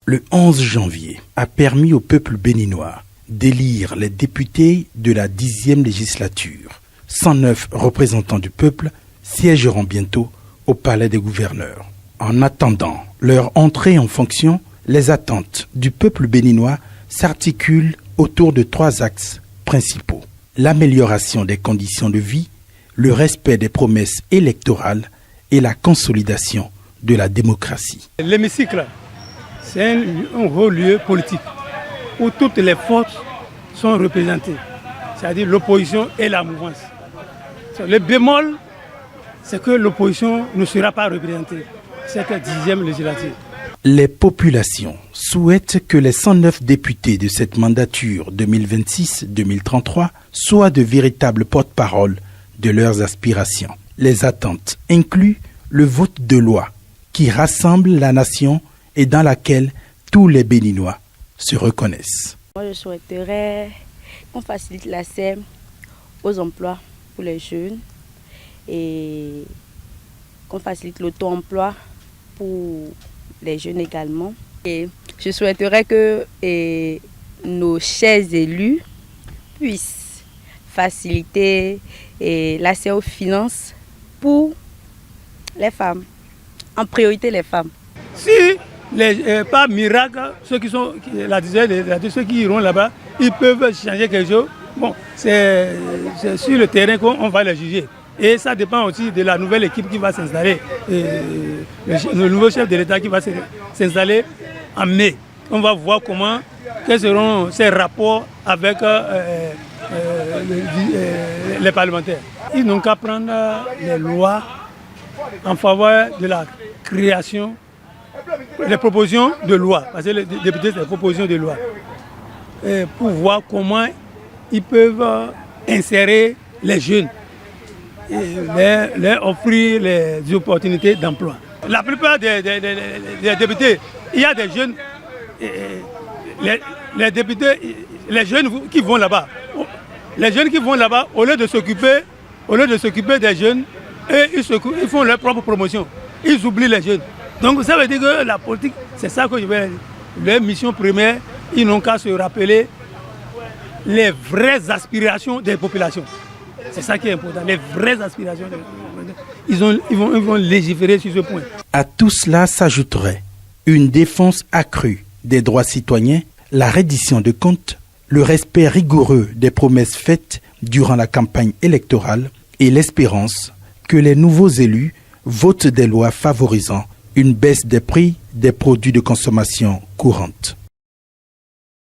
Le 11 janvier a permis au peuple béninois d'élire les députés de la 10e législature. 109 représentants du peuple siégeront bientôt au palais des gouverneurs. En attendant leur entrée en fonction, les attentes du peuple béninois s'articulent autour de 3 axes principaux. L'amélioration des conditions de vie, le respect des promesses électorales et la consolidation de la démocratie. L'hémicycle, c'est un haut lieu politique où toutes les forces sont représentées, c'est-à-dire l'opposition et la mouvance. Le bémol, c'est que l'opposition ne sera pas représentée, cette 10e législature. Les populations souhaitent que les 109 députés de cette mandature 2026-2033 soient de véritables porte-parole de leurs aspirations. Les attentes incluent le vote de loi qui rassemble la nation et dans laquelle tous les Béninois se reconnaissent. Moi, je souhaiterais qu'on facilite l'accès aux emplois pour les jeunes et qu'on facilite l'auto-emploi pour les jeunes également. Et je souhaiterais que nos chers élus puissent faciliter l'accès aux finances pour les femmes, en priorité les femmes. Si, par miracle, ceux qui iront là-bas, ils peuvent changer quelque chose. Bon, c'est sur le terrain qu'on va les juger. Et ça dépend aussi de la nouvelle équipe qui va s'installer, le nouveau chef de l'État qui va s'installer en mai. On va voir quels seront ses rapports avec les parlementaires. Ils n'ont qu'à prendre les lois en faveur de la création, les propositions de loi, parce que les députés, c'est des propositions de loi, pour voir comment ils peuvent insérer les jeunes et leur offrir les opportunités d'emploi. La plupart des députés, il y a des jeunes, les députés, les jeunes qui vont là-bas, au lieu de s'occuper des jeunes, ils font leur propre promotion, ils oublient les jeunes. Donc ça veut dire que la politique, c'est ça que je veux dire. Leur mission première, ils n'ont qu'à se rappeler les vraies aspirations des populations. C'est ça qui est important, les vraies aspirations des populations. Ils vont légiférer sur ce point. À tout cela s'ajouterait une défense accrue des droits citoyens, la reddition de comptes, le respect rigoureux des promesses faites durant la campagne électorale et l'espérance que les nouveaux élus votent des lois favorisant une baisse des prix des produits de consommation courante.